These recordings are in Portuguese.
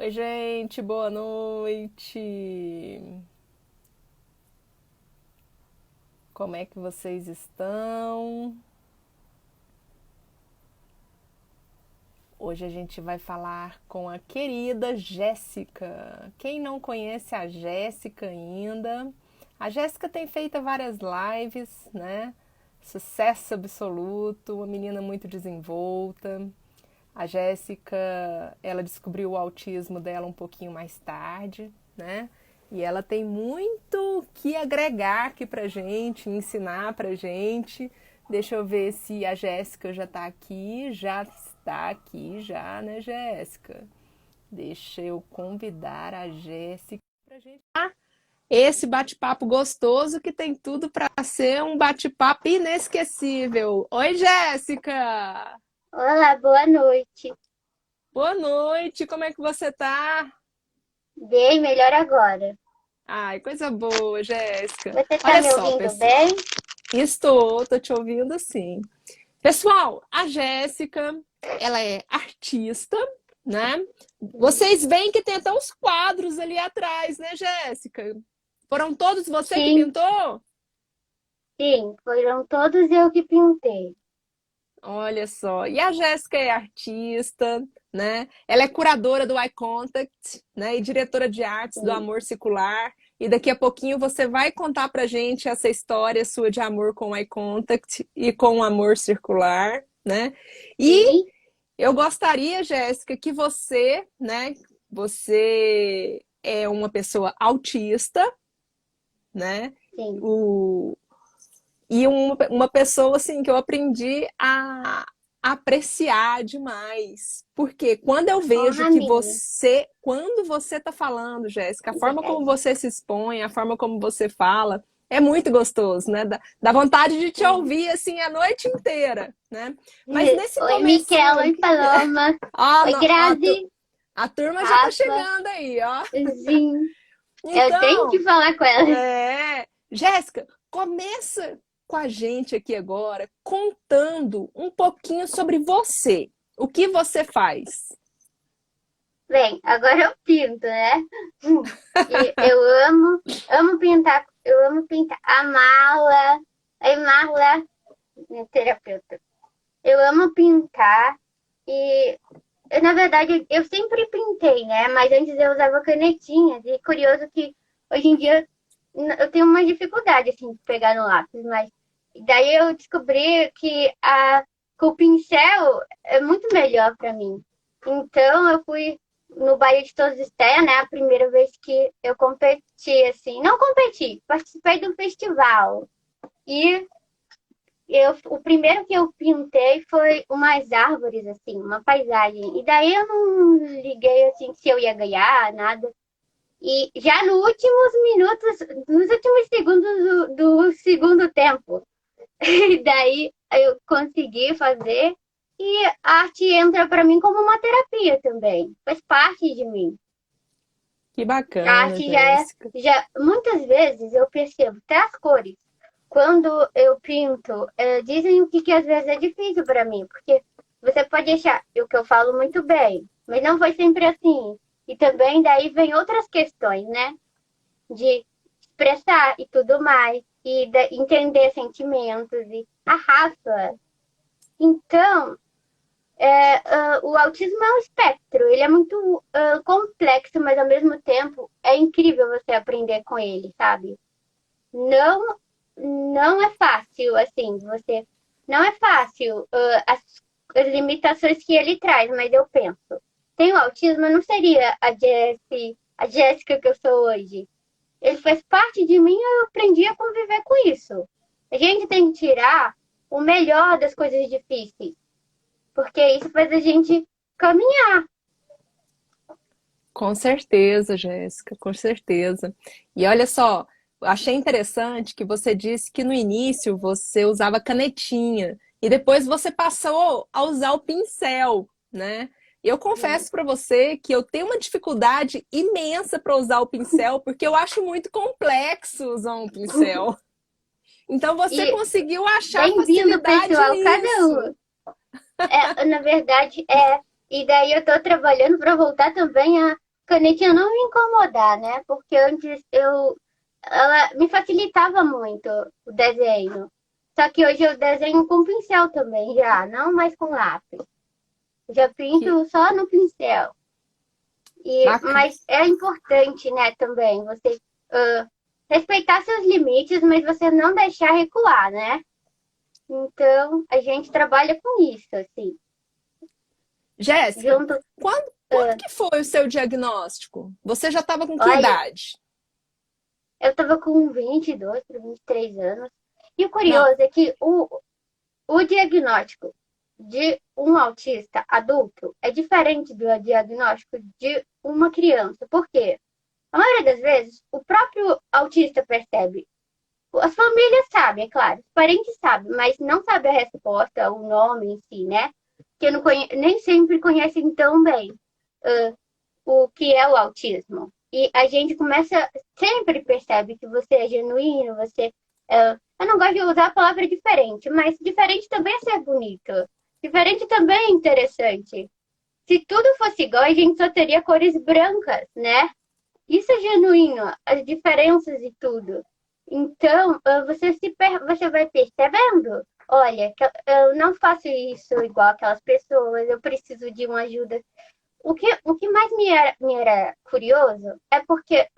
Oi, gente, boa noite. Como é que vocês estão? Hoje a gente vai falar com a querida Jéssica. Quem não conhece a Jéssica ainda, a Jéssica tem feito várias lives, né? Sucesso absoluto, uma menina muito desenvolta. A Jéssica, ela descobriu o autismo dela um pouquinho mais tarde, né? E ela tem muito que agregar aqui pra gente, ensinar pra gente. Deixa eu ver se a Jéssica já tá aqui. Já está aqui, já, né, Jéssica? Deixa eu convidar a Jéssica pra gente. Esse bate-papo gostoso que tem tudo para ser um bate-papo inesquecível. Oi, Jéssica! Olá, boa noite. Boa noite, como é que você tá? Bem, melhor agora. Ai, coisa boa, Jéssica. Você tá Olha me só, ouvindo pessoal. bem? Tô te ouvindo sim. Pessoal, a Jéssica, ela é artista, né? Vocês veem que tem até uns quadros ali atrás, né, Jéssica? Foram todos você que Sim, pintou? sim, foram todos eu que pintei. Olha só. E a Jéssica é artista, né? Ela é curadora do Eye Contact, né? E diretora de artes do Sim, Amor Circular. E daqui a pouquinho você vai contar pra gente essa história sua de amor com o Eye Contact e com o Amor Circular, né? E sim, eu gostaria, Jéssica, que você, né? Você é uma pessoa autista, né? sim. O, e uma pessoa assim que eu aprendi a apreciar demais. Porque quando eu vejo Honra que minha. quando você está falando, Jéssica, a forma como você se expõe, a forma como você fala, é muito gostoso, né? Dá vontade de te Sim. ouvir assim a noite inteira, né? Mas nesse Oi, comecinho Miquela, oi, aqui, Paloma. ó, Oi, Grazi, a turma já tá Rafa. chegando aí, ó. Sim, eu tenho que Então, falar com ela. Jéssica, começa com a gente aqui agora contando um pouquinho sobre você. O que você faz? Bem, agora eu pinto, né? E eu amo pintar, eu amo pintar. A Marla, oi, Marla, minha terapeuta. Eu amo pintar e na verdade, eu sempre pintei, né? Mas antes eu usava canetinhas. E curioso que hoje em dia eu tenho uma dificuldade, assim, de pegar no lápis. Mas daí eu descobri que o pincel é muito melhor para mim. Então eu fui no Bahia de Todos os Terra, né? A primeira vez que eu competi, assim. Não competi, participei do festival. E o primeiro que eu pintei foi umas árvores, assim, uma paisagem. E daí eu não liguei, assim, se eu ia ganhar, nada. E já nos últimos minutos, nos últimos segundos do segundo tempo, e daí eu consegui fazer. E a arte entra para mim como uma terapia também. Faz parte de mim. Que A bacana, arte Jéssica. muitas vezes eu percebo até as cores. Quando eu pinto, dizem que às vezes é difícil para mim, porque você pode achar o que eu falo muito bem, mas não foi sempre assim. E também daí vem outras questões, né? De expressar e tudo mais, e entender sentimentos e a raça. Então, o autismo é um espectro, ele é muito complexo, mas ao mesmo tempo é incrível você aprender com ele, sabe? Não, não é fácil, assim, você. Não é fácil as limitações que ele traz, mas eu penso. Sem o autismo, eu não seria a Jéssica que eu sou hoje. Ele faz parte de mim e eu aprendi a conviver com isso. A gente tem que tirar o melhor das coisas difíceis, porque isso faz a gente caminhar. Com certeza, Jéssica, com certeza. E olha só, achei interessante que você disse que no início você usava canetinha e depois você passou a usar o pincel, né? Eu confesso para você que eu tenho uma dificuldade imensa para usar o pincel, porque eu acho muito complexo usar um pincel. Então você E conseguiu achar bem-vindo, facilidade pessoal, cada um. nisso. Na verdade, é. E daí eu tô trabalhando para voltar também canetinha não me incomodar, né? Porque antes ela me facilitava muito o desenho. Só que hoje eu desenho com pincel também, já, não mais com lápis. Já Que pinto só no pincel. bacana. Mas é importante, né, também, você respeitar seus limites, mas você não deixar recuar, né? Então, a gente trabalha com isso, assim, Jéssica, junto. quando que foi o seu diagnóstico? Você já estava com que Olha, idade? eu tava com 22 para 23 anos. E o Não, curioso é que o diagnóstico de um autista adulto é diferente do diagnóstico de uma criança. Por quê? A maioria das vezes, o próprio autista percebe. As famílias sabem, é claro. Os parentes sabem, mas não sabem a resposta, o nome em si, né? Porque nem sempre conhecem tão bem uh, o que é o autismo. E a gente sempre percebe que você é genuíno, eu não gosto de usar a palavra diferente, mas diferente também é ser bonito. Diferente também é interessante. Se tudo fosse igual, a gente só teria cores brancas, né? Isso é genuíno, as diferenças e tudo. Então, você vai percebendo, olha, que eu não faço isso igual aquelas pessoas, eu preciso de uma ajuda. O que mais me era curioso é porque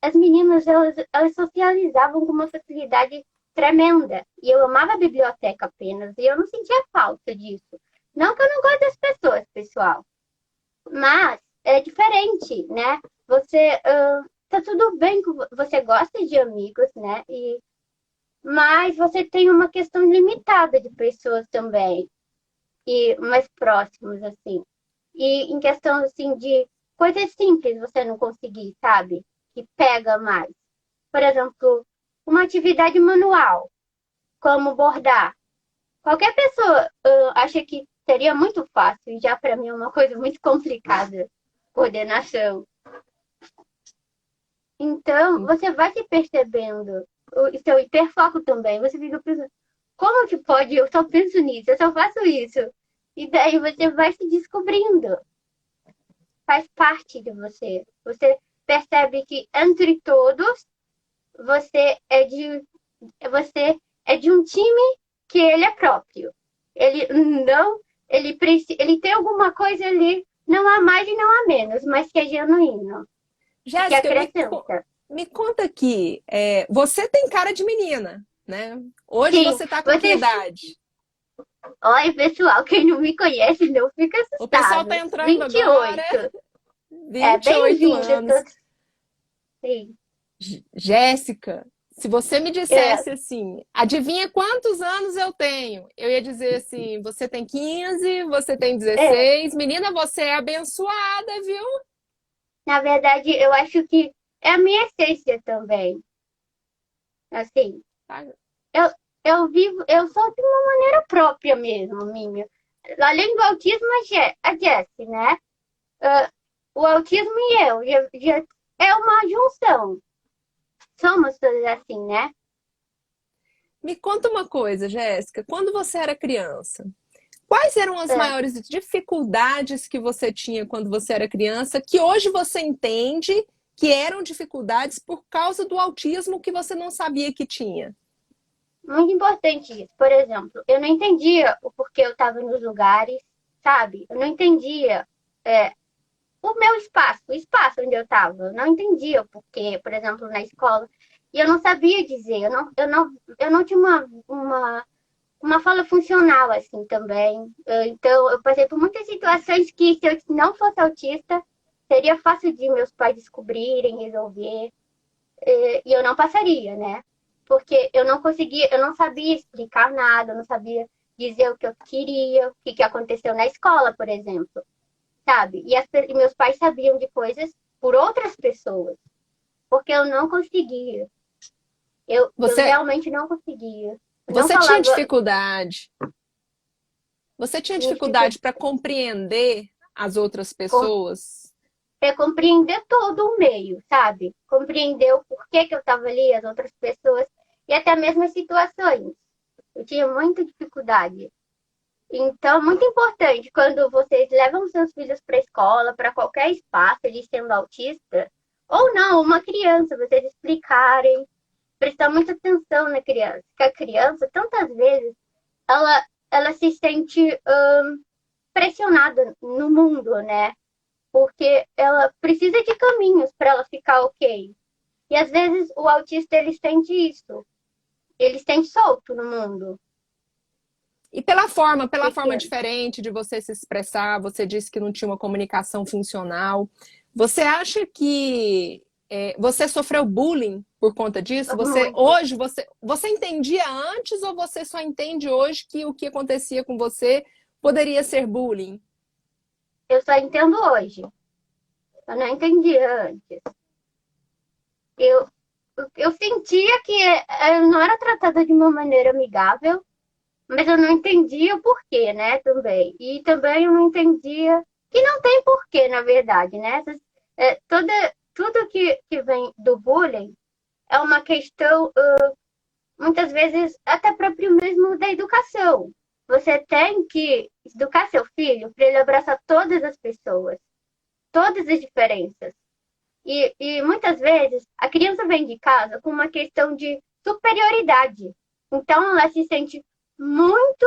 as meninas, elas socializavam com uma facilidade tremenda. E eu amava a biblioteca apenas, e eu não sentia falta disso. Não que eu não gosto das pessoas, pessoal, mas é diferente, né? Tá tudo bem que você gosta de amigos, né? Mas você tem uma questão limitada de pessoas também, e mais próximos, assim. E em questão, assim, de coisas simples você não conseguir, sabe? Que pega mais. Por exemplo, uma atividade manual, como bordar. Qualquer pessoa acha que seria muito fácil, e já para mim é uma coisa muito complicada. Coordenação. Então, você vai se percebendo o seu hiperfoco também. Você fica pensando, como que pode? Eu só penso nisso, eu só faço isso. E daí você vai se descobrindo. Faz parte de você. Você percebe que entre todos, você é de, você é de um time que ele é próprio. Ele não, ele tem alguma coisa ali, não há mais e não há menos, mas que é genuíno e que Jéssica, acrescenta. me conta aqui, você tem cara de menina, né? Hoje Sim, você tá com que você. idade? Olha, pessoal, quem não me conhece não fica O pessoal tá assustado. entrando agora, 28. É 28 bem-vindo, anos. sim. Jéssica, se você me É, dissesse assim, adivinha quantos anos eu tenho? Eu ia dizer assim, você tem 15, você tem é. 16. Menina, você é abençoada, viu? Na verdade, eu acho que é a minha essência também. Assim, Tá? eu, eu sou de uma maneira própria mesmo, minha. Além do autismo, a Jessie, né? Ah, o autismo e eu já é uma junção. Somos todas assim, né? Me conta uma coisa, Jéssica, quando você era criança, quais eram as É. maiores dificuldades que você tinha quando você era criança, que hoje você entende que eram dificuldades por causa do autismo que você não sabia que tinha? Muito importante isso. Por exemplo, eu não entendia o porquê eu estava nos lugares, sabe? Eu não entendia o meu espaço, o espaço onde eu estava. Eu não entendia o porquê, por exemplo, na escola. E eu não sabia dizer, eu não tinha uma fala funcional assim também. Então, eu passei por muitas situações que, se eu não fosse autista, seria fácil de meus pais descobrirem, resolver, e eu não passaria, né? Porque eu não conseguia, eu não sabia explicar nada, eu não sabia dizer o que eu queria, o que aconteceu na escola, por exemplo, sabe? E meus pais sabiam de coisas por outras pessoas, porque eu não conseguia. Eu Você, realmente não conseguia. Eu não você tinha falava, dificuldade? Você tinha tinha dificuldade dificuldade para compreender as outras com pessoas? compreender todo o meio, sabe? Compreender o porquê que eu estava ali, as outras pessoas, e até mesmo as situações. Eu tinha muita dificuldade. Então, muito importante quando vocês levam seus filhos para a escola, para qualquer espaço, eles sendo autistas, ou não, uma criança, vocês explicarem, prestar muita atenção na criança. Porque a criança, tantas vezes, ela se sente pressionada no mundo, né? Porque ela precisa de caminhos para ela ficar ok. E às vezes o autista ele sente isso. Ele se sente solto no mundo. E pela forma Pequeno. diferente de você se expressar, você disse que não tinha uma comunicação funcional. Você acha que você sofreu bullying por conta disso? Muito. Você entendia antes ou você só entende hoje que o que acontecia com você poderia ser bullying? Eu só entendo hoje. Eu não entendia antes. Eu, eu sentia que eu não era tratada de uma maneira amigável, mas eu não entendia o porquê, né, também. E também eu não entendia que não tem porquê, na verdade, né? Tudo que vem do bullying é uma questão, muitas vezes, até próprio mesmo da educação. Você tem que educar seu filho para ele abraçar todas as pessoas, todas as diferenças. E muitas vezes a criança vem de casa com uma questão de superioridade. Então ela se sente muito,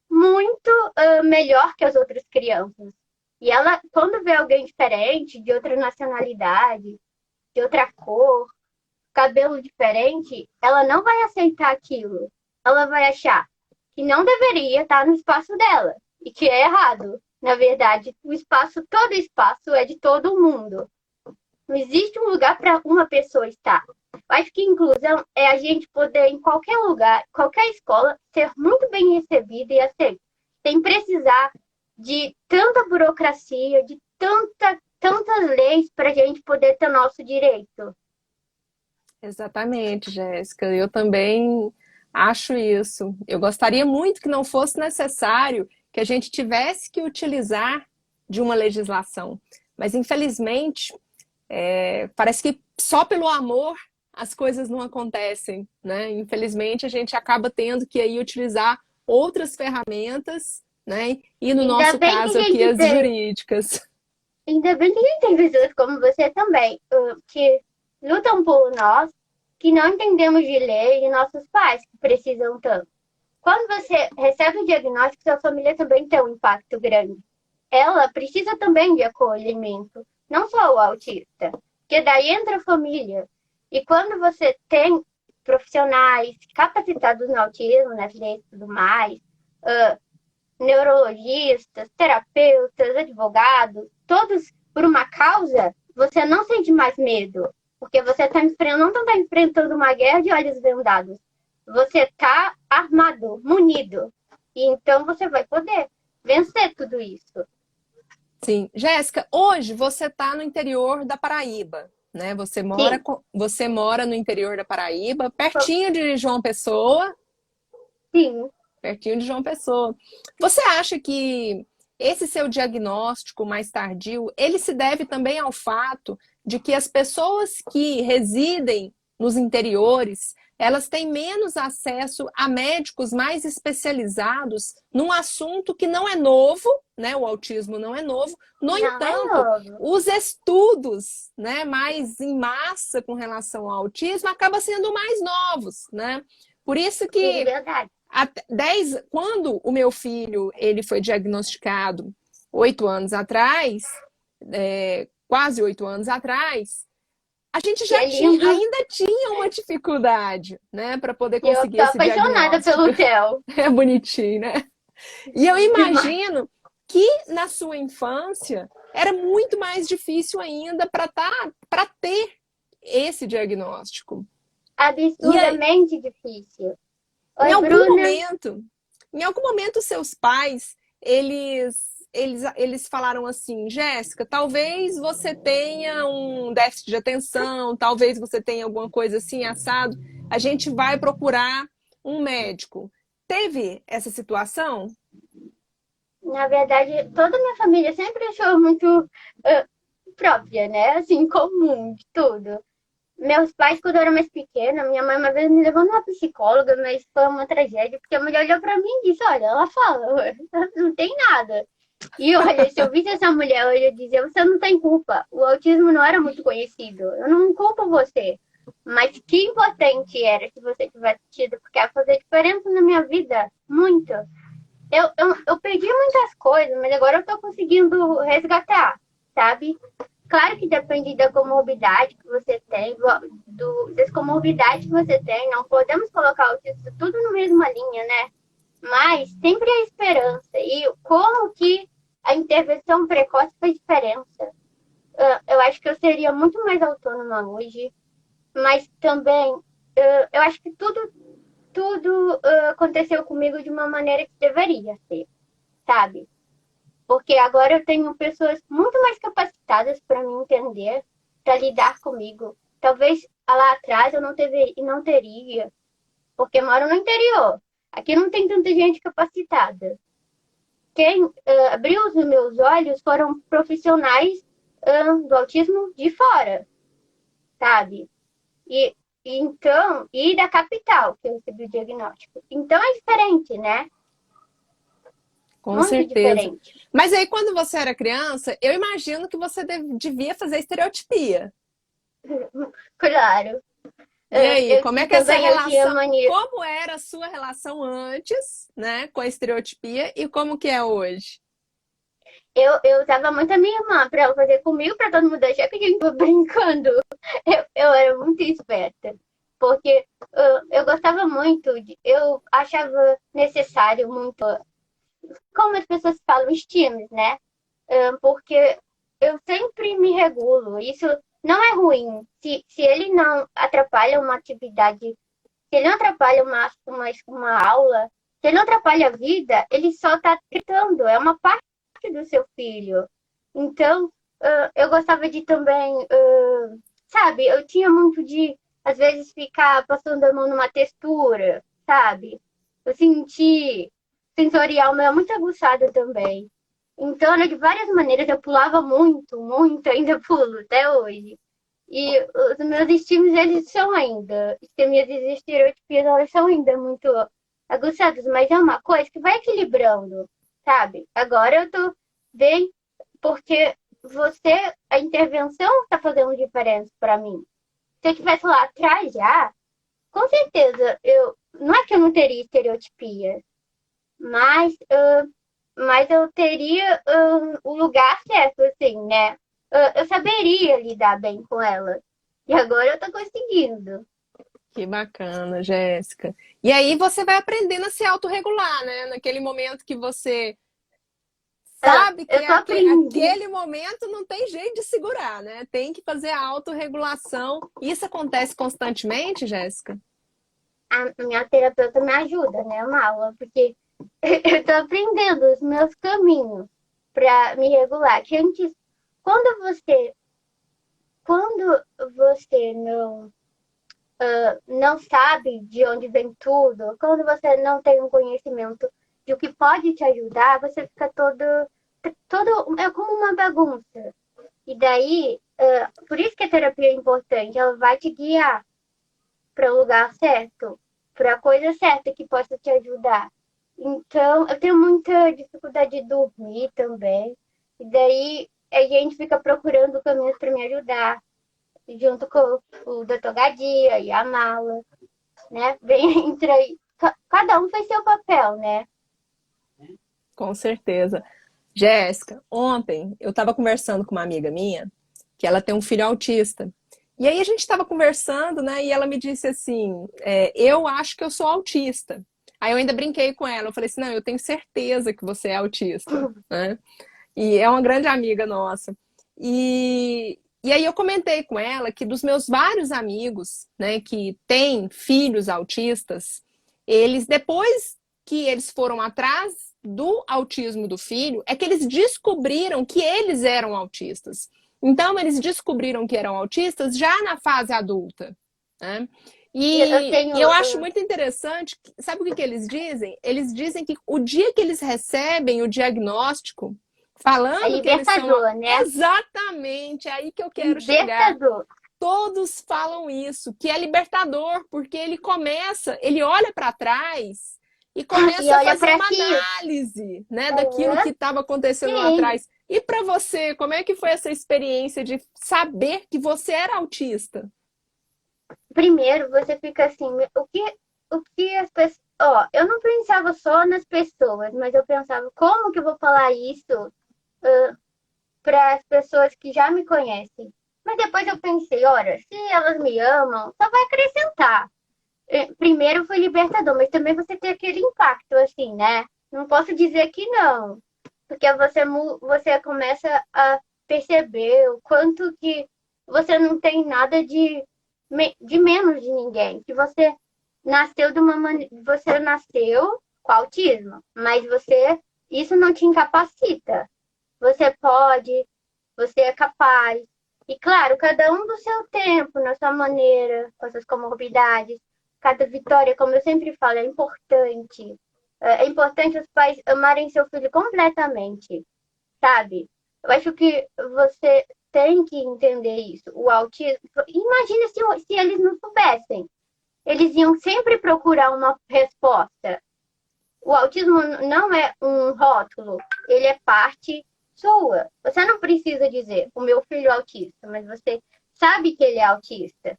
muito melhor que as outras crianças. E ela, quando vê alguém diferente, de outra nacionalidade, de outra cor, cabelo diferente, ela não vai aceitar aquilo. Ela vai achar que não deveria estar no espaço dela e que é errado. Na verdade, o espaço, todo espaço é de todo mundo. Não existe um lugar para uma pessoa estar. Acho que inclusão é a gente poder, em qualquer lugar, qualquer escola, ser muito bem recebido e aceito. Sem precisar de tanta burocracia, de tantas leis para a gente poder ter nosso direito. Exatamente, Jéssica. Eu também acho isso. Eu gostaria muito que não fosse necessário que a gente tivesse que utilizar de uma legislação. Mas, infelizmente, parece que só pelo amor as coisas não acontecem, né? Infelizmente, a gente acaba tendo que aí utilizar outras ferramentas, né? E no Ainda nosso bem que a caso aqui, gente as tem jurídicas. Ainda bem que a gente tem pessoas como você também, que lutam por nós, que não entendemos de lei, e nossos pais que precisam tanto. Quando você recebe o diagnóstico, sua família também tem um impacto grande. Ela precisa também de acolhimento, não só o autista, porque daí entra a família. E quando você tem profissionais capacitados no autismo, nas leis e tudo mais, neurologistas, terapeutas, advogados, todos por uma causa, você não sente mais medo. Porque você não está enfrentando uma guerra de olhos vendados. Você está armado, munido. E então você vai poder vencer tudo isso. Sim. Jéssica, hoje você está no interior da Paraíba, né? Sim, Você mora no interior da Paraíba, pertinho de João Pessoa, sim. pertinho de João Pessoa. Você acha que esse seu diagnóstico mais tardio, ele se deve também ao fato de que as pessoas que residem nos interiores, elas têm menos acesso a médicos mais especializados num assunto que não é novo, né? O autismo não é novo. No Não é entanto, novo. os estudos, né, mais em massa com relação ao autismo acabam sendo mais novos, né? Por isso Sim, que verdade. quando o meu filho ele foi diagnosticado 8 anos atrás, quase 8 anos atrás, a gente Que já é lindo. ainda tinha uma dificuldade, né, para poder E eu conseguir tô esse apaixonada diagnóstico. pelo Theo. É bonitinho, né? E eu Demais. imagino que na sua infância era muito mais difícil ainda para ter esse diagnóstico. E aí, Absurdamente difícil. em Oi, algum Bruna. momento, em algum momento seus pais, eles falaram assim, Jéssica, talvez você tenha um déficit de atenção, talvez você tenha alguma coisa assim, assado, a gente vai procurar um médico. Teve essa situação? Na verdade, toda a minha família sempre achou muito própria, né? Assim, comum de tudo. Meus pais, quando eu era mais pequena, minha mãe uma vez me levou numa psicóloga, mas foi uma tragédia, porque a mulher olhou pra mim e disse, olha, ela fala, não tem nada. E olha, se eu visse essa mulher hoje, eu dizia, você não tem culpa. O autismo não era muito conhecido. Eu não culpo você. Mas que importante era se você tivesse tido, porque ia fazer diferença na minha vida. Muito. Eu perdi muitas coisas, mas agora eu tô conseguindo resgatar, sabe? Claro que depende da comorbidade que você tem, das comorbidades que você tem. Não podemos colocar o autismo tudo na mesma linha, né? Mas sempre há esperança. E como que a intervenção precoce faz diferença? Eu acho que eu seria muito mais autônoma hoje, mas também eu acho que tudo aconteceu comigo de uma maneira que deveria ser, sabe? Porque agora eu tenho pessoas muito mais capacitadas para me entender, para lidar comigo. Talvez lá atrás eu não teria, porque moro no interior. Aqui não tem tanta gente capacitada. Quem abriu os meus olhos foram profissionais do autismo de fora, sabe? E então, e da capital, que eu recebi o diagnóstico. Então é diferente, né? Com Muito certeza. diferente. Mas aí, quando você era criança, eu imagino que você devia fazer estereotipia. Claro. E aí, como é que essa Também eu tinha relação, mania. como era a sua relação antes, né, com a estereotipia e como que é hoje? Eu usava muito a minha irmã para ela fazer comigo, para todo mundo achar que a gente estava brincando. Eu era muito esperta. Porque eu gostava muito, eu achava necessário muito, como as pessoas falam, estímulos, né? Porque eu sempre me regulo. Isso não é ruim. Se ele não atrapalha uma atividade, se ele não atrapalha uma aula, se ele não atrapalha a vida, ele só está tentando. É uma parte do seu filho. Então, eu gostava de também, sabe, eu tinha muito de, às vezes, ficar passando a mão numa textura, sabe? Eu senti sensorial meu é muito aguçado também. Então, era de várias maneiras, eu pulava muito, muito, ainda pulo até hoje. E os meus estímulos, eles são ainda, as minhas estereotipias, elas são ainda muito aguçadas, mas é uma coisa que vai equilibrando, sabe? Agora eu tô bem, porque a intervenção está fazendo diferença para mim. Se eu estivesse lá atrás já, com certeza, não é que eu não teria estereotipia, mas, mas eu teria o lugar certo, assim, né? Eu saberia lidar bem com ela. E agora eu tô conseguindo. Que bacana, Jéssica. E aí você vai aprendendo a se autorregular, né? Naquele momento que você sabe que Eu é tô aprendendo. aquele momento não tem jeito de segurar, né? Tem que fazer a autorregulação. Isso acontece constantemente, Jéssica? A minha terapeuta me ajuda, né, Mala? Porque eu tô aprendendo os meus caminhos para me regular. Que antes, quando você, quando você não sabe de onde vem tudo, quando você não tem um conhecimento de o que pode te ajudar, você fica todo é como uma bagunça. E daí, por isso que a terapia é importante, ela vai te guiar para o lugar certo, para a coisa certa que possa te ajudar. Então, eu tenho muita dificuldade de dormir também. E daí a gente fica procurando caminhos para me ajudar, junto com o Dr. Gadia e a Mala, né? Bem, entre aí. Cada um faz seu papel, né? Com certeza. Jéssica, ontem eu estava conversando com uma amiga minha, que ela tem um filho autista. E aí a gente estava conversando, né? E ela me disse assim: eu acho que eu sou autista. Aí eu ainda brinquei com ela. Eu falei assim: não, eu tenho certeza que você é autista, né? E é uma grande amiga nossa. E aí eu comentei com ela que dos meus vários amigos, né, que têm filhos autistas, eles depois que eles foram atrás do autismo do filho, é que eles descobriram que eles eram autistas. Então eles descobriram que eram autistas já na fase adulta, né? Eu E tenho. eu acho muito interessante, sabe o que eles dizem? Eles dizem que o dia que eles recebem o diagnóstico, É falando que eles são libertador, né? exatamente é aí que eu quero chegar. Libertador. todos falam isso, que é libertador, porque ele olha para trás e E começa a olha fazer pra uma si. análise, né, daquilo que estava acontecendo lá Sim. atrás. E para você, como é que foi essa experiência de saber que você era autista? Primeiro você fica assim, o que as pessoas. Ó, eu não pensava só nas pessoas, mas eu pensava, como que eu vou falar isso para as pessoas que já me conhecem? Mas depois eu pensei, ora, se elas me amam, só vai acrescentar. Primeiro foi libertador, mas também você tem aquele impacto, assim, né? Não posso dizer que não, porque você começa a perceber o quanto que você não tem nada de menos de ninguém, que você nasceu com autismo, mas isso não te incapacita. Você pode, você é capaz. E claro, cada um do seu tempo, na sua maneira, com as suas comorbidades, cada vitória, como eu sempre falo, é importante. É importante os pais amarem seu filho completamente, sabe? Eu acho que você tem que entender isso. O autismo. Imagina se eles não soubessem. Eles iam sempre procurar uma resposta. O autismo não é um rótulo, ele é parte sua. Você não precisa dizer, o meu filho é autista, mas você sabe que ele é autista.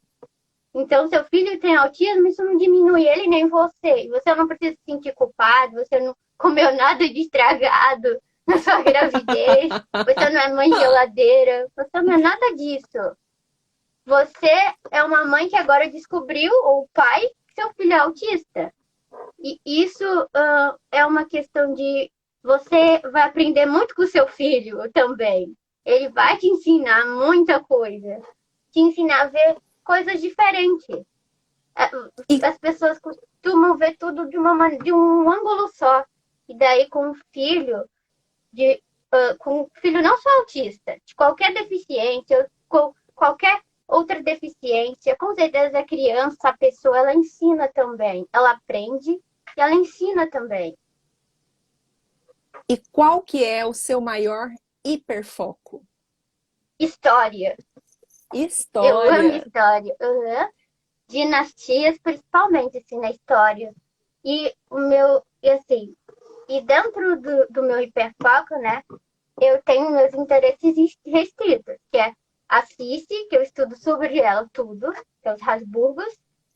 Então, seu filho tem autismo, isso não diminui ele nem você. Você não precisa se sentir culpado, você não comeu nada de estragado na sua gravidez, você não é mãe geladeira, você não é nada disso. Você é uma mãe que agora descobriu, ou pai, que seu filho é autista. E isso é uma questão de você vai aprender muito com o seu filho também. Ele vai te ensinar muita coisa, te ensinar a ver coisas diferentes. E, As pessoas costumam ver tudo de um ângulo só. E daí com um filho não só autista, de qualquer deficiência, com qualquer outra deficiência, com certeza a criança, a pessoa, ela ensina também. Ela aprende e ela ensina também. e qual que é o seu maior hiperfoco? História. Eu amo História. história. Uhum. Dinastias, principalmente, assim, na história. E assim, e dentro do meu hiperfoco, né, eu tenho meus interesses restritos, que é a Cici, que eu estudo sobre ela tudo, que é os Habsburgos,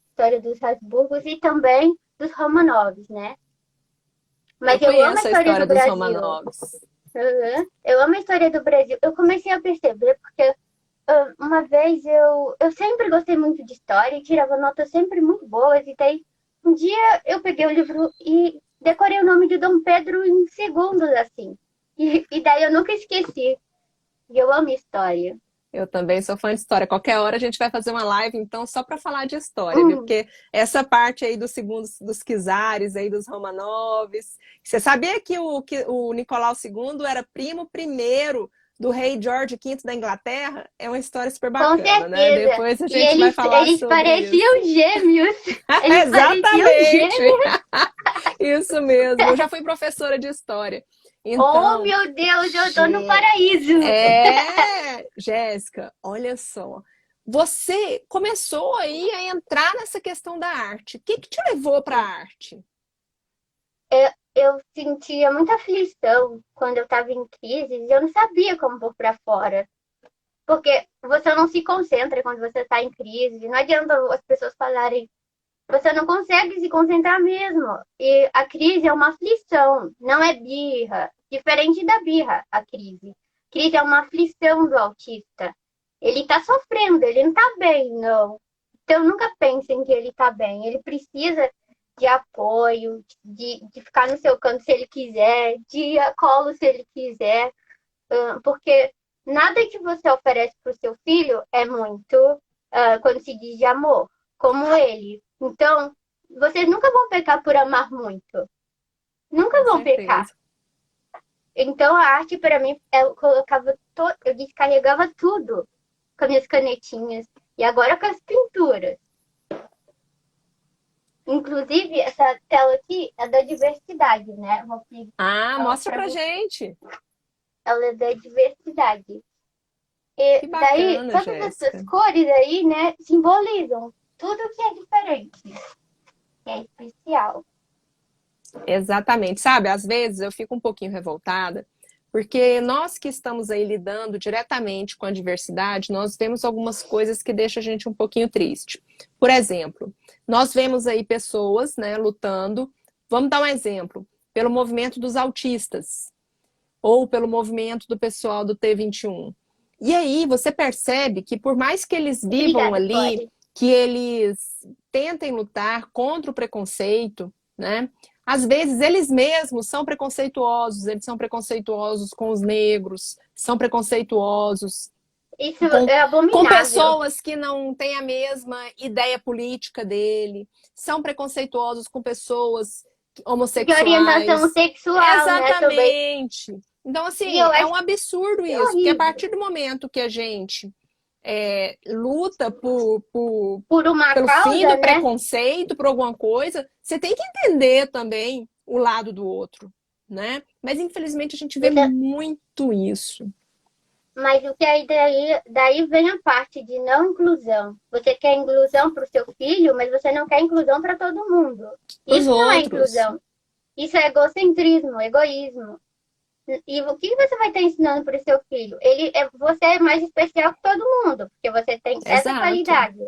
história dos Habsburgos, e também dos Romanovs, né? Eu Mas eu amo a conheço a história do história dos Brasil. Romanovs. Uhum. Eu amo a história do Brasil. Eu comecei a perceber porque uma vez eu sempre gostei muito de história e tirava notas sempre muito boas. E daí, um dia eu peguei o livro e decorei o nome de Dom Pedro em segundos, assim. E daí eu nunca esqueci. E eu amo história. Eu também sou fã de história. Qualquer hora a gente vai fazer uma live, então, só para falar de história, viu? Hum, Porque essa parte aí dos segundos dos czares, aí dos Romanovs. Você sabia que o Nicolau II era primo primeiro do rei George V da Inglaterra? É uma história super com bacana, né? certeza. Depois a E gente vai falar eles sobre isso. pareciam gêmeos. Eles pareciam Exatamente! gêmeos. Isso mesmo. Eu já fui professora de história. Oh, Então, meu Deus, eu tô no paraíso. Jéssica, olha só. Você começou aí a entrar nessa questão da arte. O que que te levou para a arte? Eu sentia muita aflição quando eu estava em crise e eu não sabia como pôr para fora. Porque você não se concentra quando você está em crise. Não adianta as pessoas falarem, você não consegue se concentrar mesmo. E a crise é uma aflição, não é birra. Diferente da birra, a crise. Crise é uma aflição do autista. Ele está sofrendo, ele não está bem, não. Então nunca pensem que ele está bem. Ele precisa de apoio, de ficar no seu canto se ele quiser, de colo se ele quiser, porque nada que você oferece para o seu filho é muito quando se diz de amor, como ele. Então, vocês nunca vão pecar por amar muito. Nunca Com vão pecar. certeza. Então, a arte, para mim, eu descarregava tudo com as minhas canetinhas. E agora com as pinturas. Inclusive, essa tela aqui é da diversidade, né? Vou pedir Ah, ela mostra para pra você. gente. Ela é da diversidade. E Que daí, bacana, todas essas Jéssica. cores aí, né, simbolizam tudo que é diferente, que é especial. Exatamente. Sabe, às vezes eu fico um pouquinho revoltada, porque nós que estamos aí lidando diretamente com a diversidade, nós vemos algumas coisas que deixam a gente um pouquinho triste. Por exemplo, nós vemos aí pessoas, né, lutando. Vamos dar um exemplo, pelo movimento dos autistas, ou pelo movimento do pessoal do T21. E aí você percebe que por mais que eles vivam Obrigada, ali, Cora. que eles tentem lutar contra o preconceito, né? Às vezes eles mesmos são preconceituosos, eles são preconceituosos com os negros, são preconceituosos Isso com, é com abominável. pessoas que não têm a mesma ideia política dele, são preconceituosos com pessoas De orientação homossexuais. sexual, né, também. Exatamente. Então, E eu assim, é acho um absurdo que é isso, porque a horrível. partir do momento que a gente luta Por uma pelo fim causa, do né? preconceito, por alguma coisa, você tem que entender também o lado do outro, né? Mas infelizmente a gente vê Você, muito isso. mas o que aí daí vem a parte de não inclusão. Você quer inclusão para o seu filho, mas você não quer inclusão para todo mundo. Para os Isso não é outros. inclusão. Isso é egocentrismo, egoísmo. E o que você vai estar ensinando para o seu filho? Você é mais especial que todo mundo, porque você tem essa Exato. qualidade.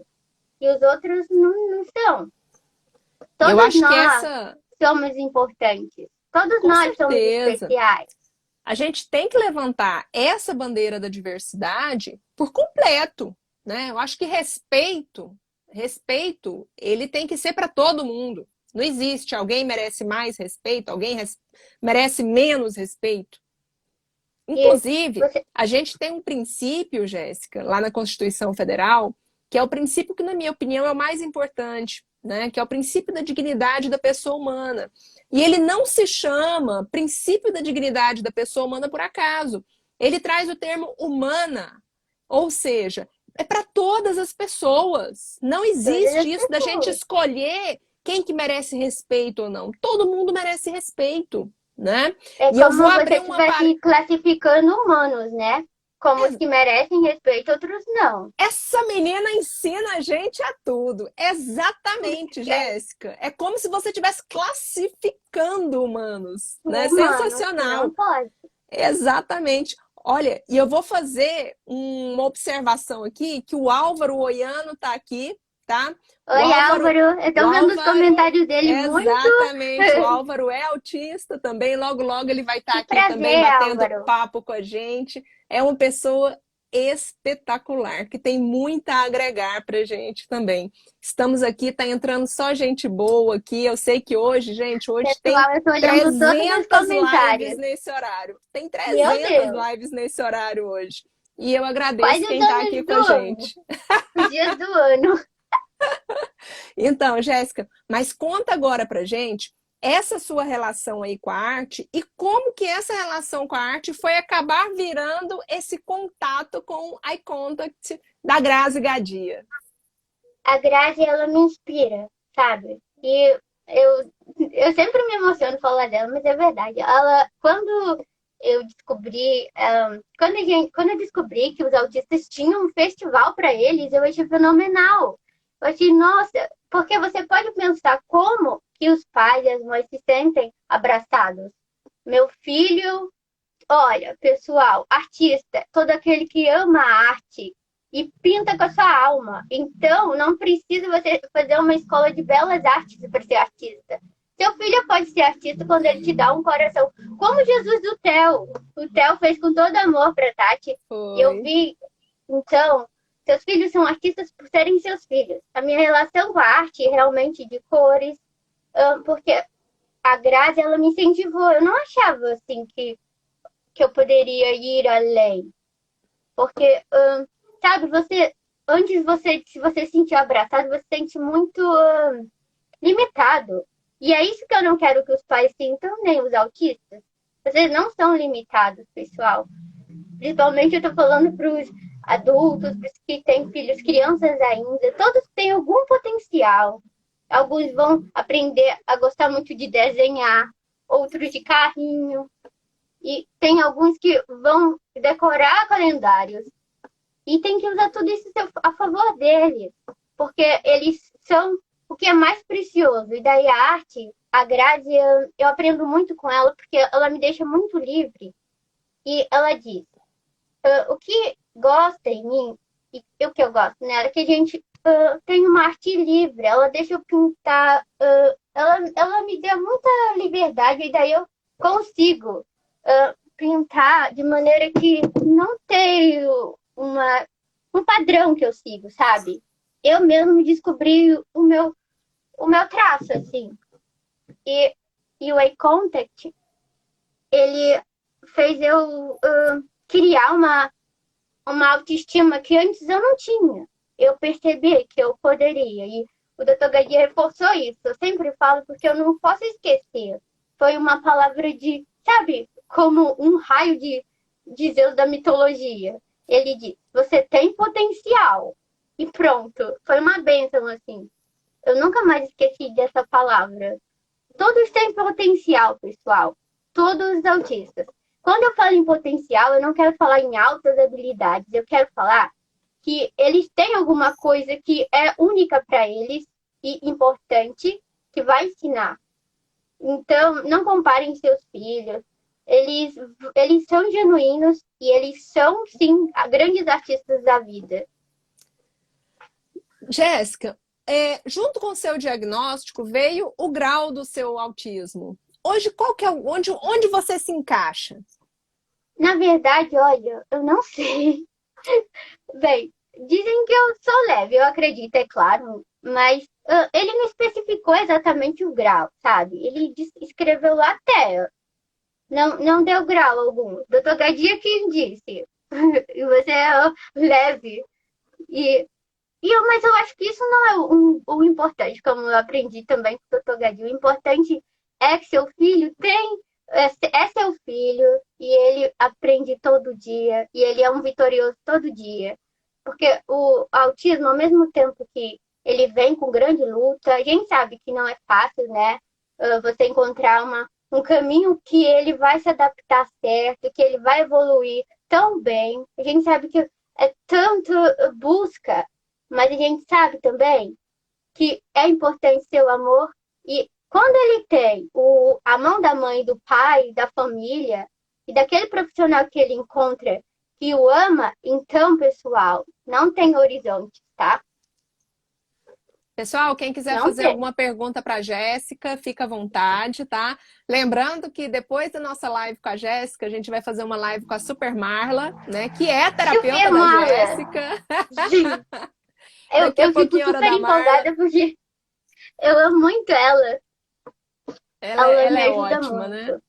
E os outros não são. Eu Todos acho que nós essa, somos importantes. Todos com nós somos certeza, especiais. a gente tem que levantar essa bandeira da diversidade por completo, né? Eu acho que respeito, ele tem que ser para todo mundo. Não existe alguém merece mais respeito, merece menos respeito. E Inclusive, você, a gente tem um princípio, Jéssica, lá na Constituição Federal, que é o princípio que, na minha opinião, é o mais importante, né? Que é o princípio da dignidade da pessoa humana. E ele não se chama princípio da dignidade da pessoa humana por acaso. Ele traz o termo humana, ou seja, é para todas as pessoas. Não todas as existe isso da gente pessoas. escolher quem que merece respeito ou não. Todo mundo merece respeito, né? É E eu vou como você abrir uma, estivesse classificando humanos, né? Como os que merecem respeito, outros não. essa menina ensina a gente a tudo. Exatamente, Jéssica. É como se você estivesse classificando humanos, né? Humanos que não Sensacional. pode. Exatamente. Olha, e eu vou fazer uma observação aqui, que o Álvaro Oiano está aqui, tá? O Oi, Álvaro, Álvaro. Eu o tô vendo os Álvaro, comentários dele muito. exatamente, o Álvaro é autista também, logo, logo ele vai estar Que aqui também prazer, batendo Álvaro. papo com a gente. É uma pessoa espetacular, que tem muito a agregar pra gente também. Estamos aqui, tá entrando só gente boa aqui. Eu sei que hoje, gente, hoje tem Pessoal, eu tô olhando todos os 300 lives comentários. nesse horário. Tem Meu 300 Deus. lives nesse horário hoje. E eu Quais agradeço os quem está anos aqui do com a ano? gente. Os dias do ano. Então, Jéssica, mas conta agora pra gente essa sua relação aí com a arte e como que essa relação com a arte foi acabar virando esse contato com o Eye Contact da Grazi Gadia. A Grazi, ela me inspira, sabe? E eu sempre me emociono falar dela, mas é verdade. Quando eu descobri, quando eu descobri que os autistas tinham um festival para eles, eu achei fenomenal. Eu achei, nossa, porque você pode pensar como que os pais e as mães se sentem abraçados. Meu filho, olha, pessoal, artista, todo aquele que ama a arte e pinta com a sua alma. Então, não precisa você fazer uma escola de belas artes para ser artista. Seu filho pode ser artista quando ele te dá um coração. Como Jesus do Theo. O Theo fez com todo amor para Tati. E eu Foi. vi, então, seus filhos são artistas por serem seus filhos. A minha relação com a arte, realmente, de cores, porque a Grazi, ela me incentivou. Eu não achava, assim, que eu poderia ir além. Porque, sabe, se você se sentir abraçado, você se sente muito limitado. E é isso que eu não quero que os pais sintam, nem os autistas. Vocês não são limitados, pessoal. Principalmente eu tô falando para os adultos, para os que têm filhos, crianças ainda. Todos têm algum potencial. Alguns vão aprender a gostar muito de desenhar, outros de carrinho, e tem alguns que vão decorar calendários. E tem que usar tudo isso a favor deles, porque eles são o que é mais precioso. E daí a arte, a Grazi, eu aprendo muito com ela, porque ela me deixa muito livre. E ela diz, o que gosta em mim, e o que eu gosto nela, é que a gente tem uma arte livre. Ela deixa eu pintar, ela me deu muita liberdade, e daí eu consigo pintar de maneira que não tenho um padrão que eu sigo, sabe? Eu mesmo descobri o meu traço, assim. E o Eye Contact, ele fez eu criar uma autoestima que antes eu não tinha. Eu percebi que eu poderia. E o Dr. Gadia reforçou isso. Eu sempre falo porque eu não posso esquecer. Foi uma palavra de, sabe, como um raio de Zeus da mitologia. Ele diz, você tem potencial. E pronto. Foi uma bênção, assim. Eu nunca mais esqueci dessa palavra. Todos têm potencial, pessoal. Todos os autistas. Quando eu falo em potencial, eu não quero falar em altas habilidades. Eu quero falar que eles têm alguma coisa que é única para eles e importante que vai ensinar. Então, não comparem seus filhos. Eles são genuínos e eles são, sim, grandes artistas da vida. Jéssica, junto com o seu diagnóstico veio o grau do seu autismo. Hoje, qual que é onde você se encaixa? Na verdade, olha, eu não sei. Bem, dizem que eu sou leve, eu acredito, é claro, mas ele não especificou exatamente o grau, sabe? Ele escreveu lá até. Não deu grau algum. Doutor Gadia quem disse. E você é leve. E, mas eu acho que isso não é o importante, como eu aprendi também com o doutor Gadia. O importante é que seu filho é seu filho e ele aprende todo dia e ele é um vitorioso todo dia. Porque o autismo, ao mesmo tempo que ele vem com grande luta, a gente sabe que não é fácil, né? Você encontrar um caminho que ele vai se adaptar certo, que ele vai evoluir tão bem. A gente sabe que é tanto busca, mas a gente sabe também que é importante seu amor e quando ele tem a mão da mãe, do pai, da família e daquele profissional que ele encontra que o ama, então, pessoal, não tem horizonte, tá? Pessoal, quem quiser Não fazer tem. alguma pergunta para a Jéssica, fica à vontade, tá? Lembrando que depois da nossa live com a Jéssica, a gente vai fazer uma live com a Super Marla, né? Que é a terapeuta Super da Mala. Jéssica. Sim. Daqui a Eu fico pouquinho, a hora super da Marla. empolgada porque eu amo muito ela. Ela Ela me é ajuda ótima, né? muito.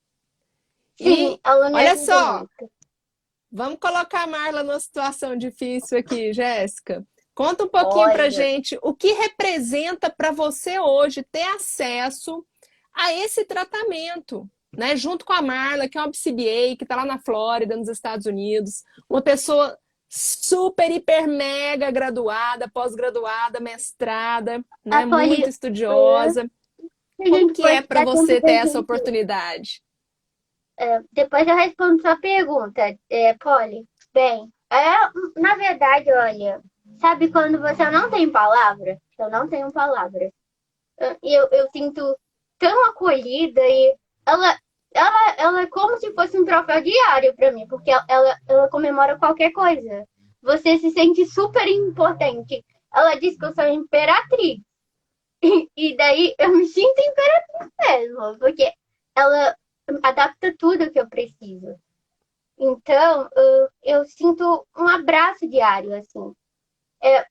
Sim, E ela me olha ajuda só, muito. vamos colocar a Marla numa situação difícil aqui, Jéssica. Conta um pouquinho pra Olha, gente o que representa para você hoje ter acesso a esse tratamento, né? Junto com a Marla, que é uma BCBA, que está lá na Flórida, nos Estados Unidos, uma pessoa super, hiper, mega graduada, pós-graduada, mestrada, a né? Muito Polly, estudiosa. a Como gente que é pode para dar tempo você ter da essa gente. oportunidade? Depois eu respondo sua pergunta, Polly. Bem, na verdade, olha, sabe quando você não tem palavra? Eu não tenho palavras. Eu sinto tão acolhida e ela, ela é como se fosse um troféu diário para mim, porque ela comemora qualquer coisa. Você se sente super importante. Ela diz que eu sou imperatriz. E daí eu me sinto imperatriz mesmo, porque ela adapta tudo que eu preciso. Então, eu sinto um abraço diário, assim.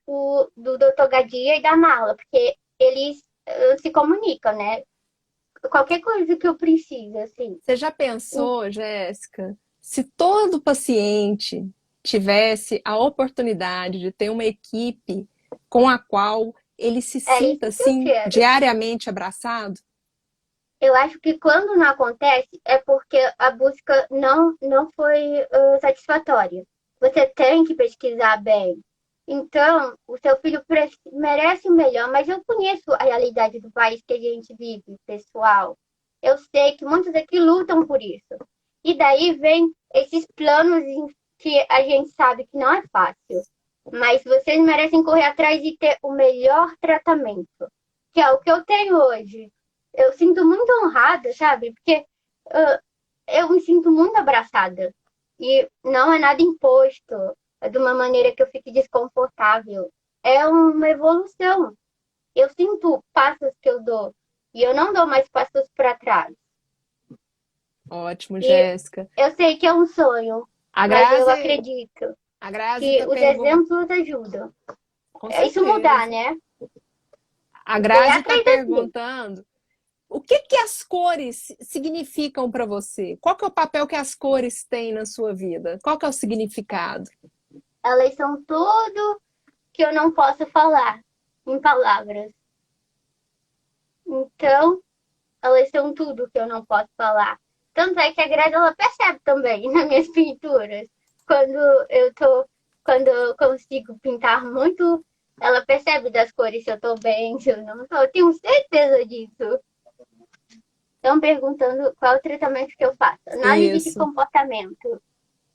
O do Dr. Gadia e da Mala, porque eles se comunicam, né? Qualquer coisa que eu preciso, assim. Você já pensou, Jéssica, se todo paciente tivesse a oportunidade de ter uma equipe com a qual ele se É sinta isso que eu assim quero. diariamente abraçado? Eu acho que quando não acontece é porque a busca não foi satisfatória. Você tem que pesquisar bem. Então, o seu filho merece o melhor, mas eu conheço a realidade do país que a gente vive, pessoal. Eu sei que muitos aqui lutam por isso. E daí vem esses planos que a gente sabe que não é fácil, mas vocês merecem correr atrás e ter o melhor tratamento, que é o que eu tenho hoje. Eu sinto muito honrada, sabe? Porque uh, eu me sinto muito abraçada. E não é nada imposto, é de uma maneira que eu fique desconfortável. É uma evolução. Eu sinto passos que eu dou e eu não dou mais passos para trás. Ótimo, E Jéssica. eu sei que é um sonho, A mas eu Grazi, acredito a Grazi que tá os perguntando. exemplos ajudam. Com É isso mudar, certeza. né? A E correr Grazi está atrás daquilo. perguntando o que que as cores significam para você? Qual que é o papel que as cores têm na sua vida? Qual que é o significado? Elas são tudo que eu não posso falar em palavras. Então, elas são tudo que eu não posso falar. Tanto é que a Greta ela percebe também nas minhas pinturas. Quando eu tô, quando eu consigo pintar muito, ela percebe das cores se eu tô bem, se eu não tô. Eu tenho certeza disso. Estão perguntando qual é o tratamento que eu faço. Análise de Isso, comportamento,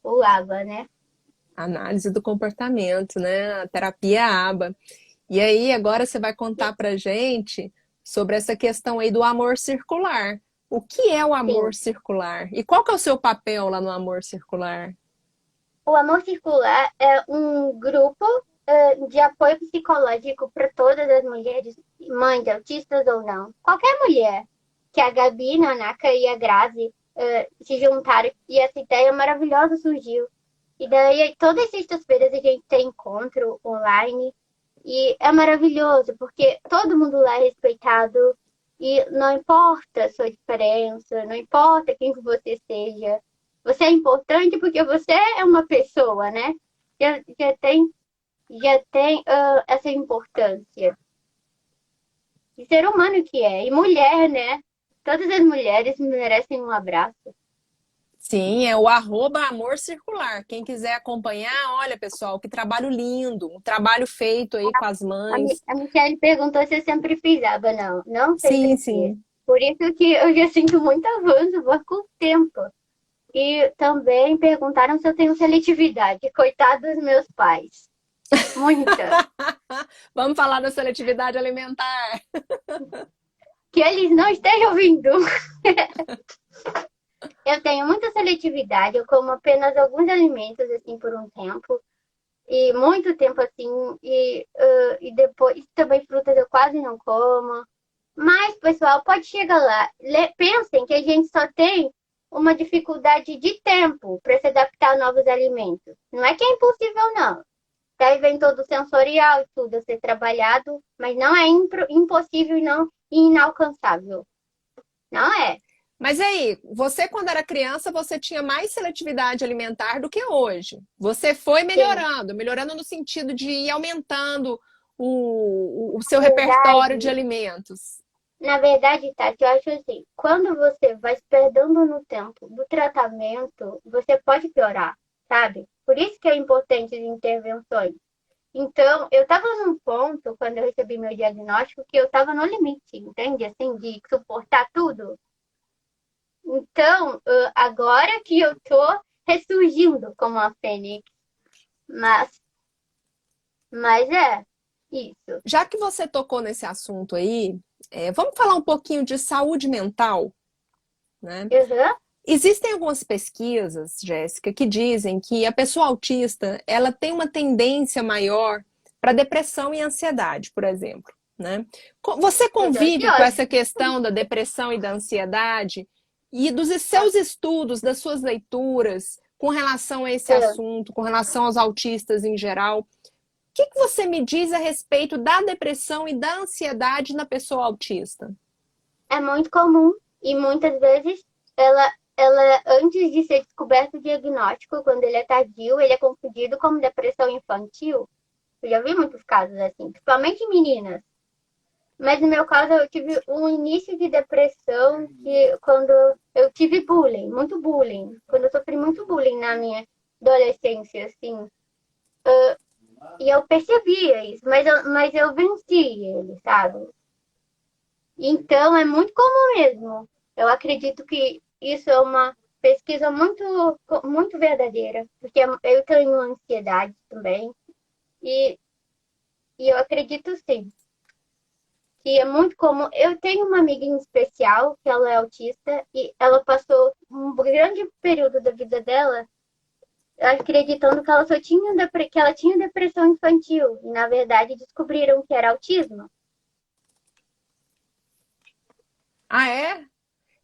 o ABA, né? análise do comportamento, né? A terapia ABA. E aí, agora você vai contar pra gente sobre essa questão aí do amor circular. O que é o amor Sim. circular? E qual que é o seu papel lá no amor circular? O Amor Circular é um grupo de apoio psicológico para todas as mulheres, mães de autistas ou não. Qualquer mulher. Que a Gabi, a Nanaka e a Grazi se juntaram e essa ideia maravilhosa surgiu. E daí, todas as sextas-feiras a gente tem encontro online e é maravilhoso, porque todo mundo lá é respeitado e não importa a sua diferença, não importa quem você seja, você é importante porque você é uma pessoa, né? Já tem essa importância. E ser humano que é. E mulher, né? Todas as mulheres merecem um abraço. Sim, é o arroba amor circular. Quem quiser acompanhar, olha, pessoal, que trabalho lindo, um trabalho feito aí com as mães. A Michelle perguntou se eu sempre fiz aba. Não, não Sim, sempre fiz. sim. Por isso que eu já sinto muito avanço com o tempo. E também perguntaram se eu tenho seletividade. Coitado dos meus pais. Muita. Vamos falar da seletividade alimentar. Que eles não estejam ouvindo. Eu tenho muita seletividade. Eu como apenas alguns alimentos, assim, por um tempo. E muito tempo assim. E depois também frutas eu quase não como. Mas, pessoal, pode chegar lá. Pensem que a gente só tem uma dificuldade de tempo para se adaptar a novos alimentos. Não é que é impossível, não. Daí vem todo o sensorial e tudo a ser trabalhado, mas não é impossível e não inalcançável. Não é. Mas aí, você quando era criança, você tinha mais seletividade alimentar do que hoje. Você foi Sim, melhorando, melhorando no sentido de ir aumentando o seu repertório de verdade. alimentos. Na verdade, Tati, eu acho assim, quando você vai se perdendo no tempo do tratamento, você pode piorar, sabe? Por isso que é importante as intervenções. Então, eu estava num ponto, quando eu recebi meu diagnóstico, que eu estava no limite, entende? Assim, de suportar tudo. Então, agora que eu tô ressurgindo como a fênix, mas, mas é isso. Já que você tocou nesse assunto aí, vamos falar um pouquinho de saúde mental, né? Uhum, Existem algumas pesquisas, Jéssica, que dizem que a pessoa autista, ela tem uma tendência maior para depressão e ansiedade, por exemplo, né? Você tô convive com ansiosa. essa questão da depressão e da ansiedade e dos seus estudos, das suas leituras com relação a esse Uhum. assunto, com relação aos autistas em geral? O que que você me diz a respeito da depressão e da ansiedade na pessoa autista? É muito comum e muitas vezes ela, antes de ser descoberto o diagnóstico, quando ele é tardio, ele é confundido como depressão infantil. Eu já vi muitos casos assim, principalmente meninas. Mas no meu caso, eu tive um início de depressão que quando eu tive bullying, muito bullying. Quando eu sofri muito bullying na minha adolescência, assim. E eu percebia isso, mas eu venci ele, sabe? Então é muito comum mesmo. Eu acredito que isso é uma. pesquisa muito verdadeira, porque eu tenho ansiedade também, e, e eu acredito sim, que é muito comum. Eu tenho uma amiga em especial, que ela é autista, e ela passou um grande período da vida dela acreditando que ela só tinha, que ela tinha depressão infantil, e na verdade descobriram que era autismo. Ah, é?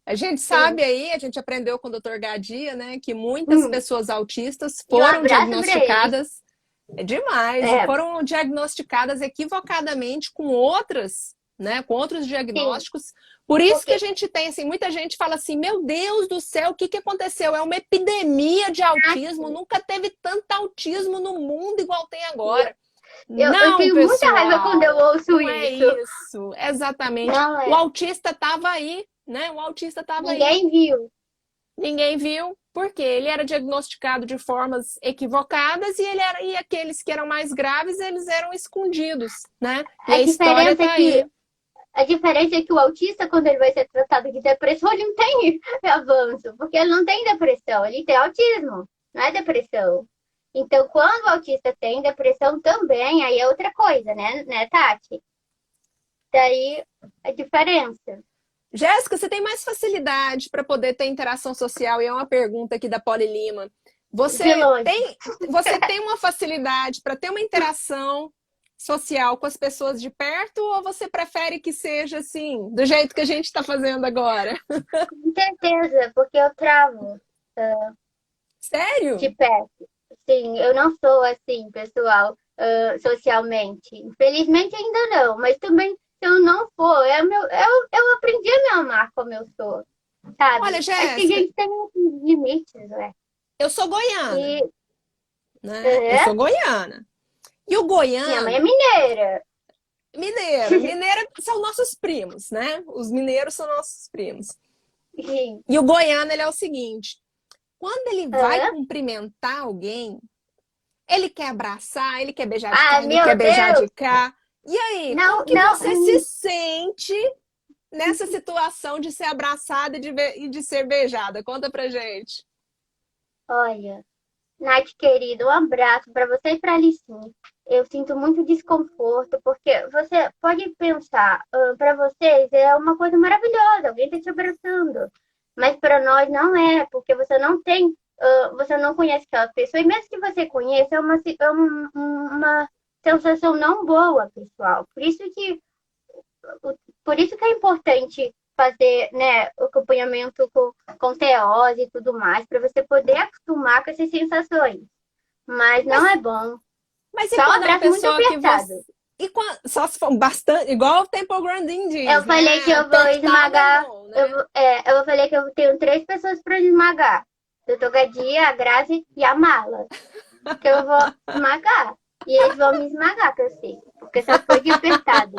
A gente Sim. sabe aí, a gente aprendeu com o Dr. Gadia, né, que muitas Hum. pessoas autistas E um foram abraço para ele. diagnosticadas, é demais, e É, foram diagnosticadas equivocadamente com outras, né, com outros sim, diagnósticos. Por isso que a porque gente tem, assim, muita gente fala assim, meu Deus do céu, o que que aconteceu? É uma epidemia de autismo, assim, nunca teve tanto autismo no mundo igual tem e eu, agora. eu Não, tenho muita raiva quando eu pessoal, ouço não é isso. isso, exatamente. Não O é. autista estava aí, né? O autista estava aí. Ninguém viu. Ninguém viu, porque ele era diagnosticado de formas equivocadas e aqueles que eram mais graves, eles eram escondidos, né? E A a história diferença é está aí. que a diferença é que o autista, quando ele vai ser tratado de depressão, ele não tem avanço, porque ele não tem depressão, ele tem autismo, não é depressão. Então, quando o autista tem depressão também, aí é outra coisa, né, Tati? Daí a diferença. Jéssica, você tem mais facilidade para poder ter interação social? E é uma pergunta aqui da Poli Lima. De Você longe. tem, você tem uma facilidade para ter uma interação social com as pessoas de perto ou você prefere que seja assim, do jeito que a gente está fazendo agora? Com certeza, porque eu travo de Sério? perto. Sim, eu não sou assim, pessoal, socialmente. Infelizmente ainda não, mas também se eu não for, eu aprendi a me amar como eu sou, Olha, sabe? Acho que a Jéssica, gente tem uns limites, né? eu sou goiana, E né? Eu é, sou goiana. E o minha mãe é goiano, mineira. mineiro são nossos primos, né? Os mineiros são nossos primos. Sim. E o goiano, ele é o seguinte, quando ele vai É? cumprimentar alguém, ele quer abraçar, ele quer beijar de cá, Ai, ele quer meu beijar Deus! de cá. E aí, Não, como que não. você se sente nessa situação de ser abraçada e de ser beijada? Conta pra gente. Olha, Nath, querida, um abraço para você e para a Alicinha. Eu sinto muito desconforto, porque você pode pensar, para vocês é uma coisa maravilhosa, alguém está te abraçando. Mas para nós não é, porque você não tem, você não conhece aquela pessoa, e mesmo que você conheça, uma sensação não boa, pessoal. Por isso que é importante fazer, né, o acompanhamento com TOs e tudo mais, para você poder acostumar com essas sensações. Mas não Mas, é bom. mas e Só um quando é uma abraço muito pessoa que você. apertado. Só se for bastante. Igual o Temple Grandin Eu diz, falei que né? eu vou Apertado é esmagar. bom, né? Eu falei que eu tenho 3 pessoas para esmagar. Doutor Gadia, a Grazi e a Mala. Que eu vou esmagar. E eles vão me esmagar, que eu sei. Porque só foi de apertado.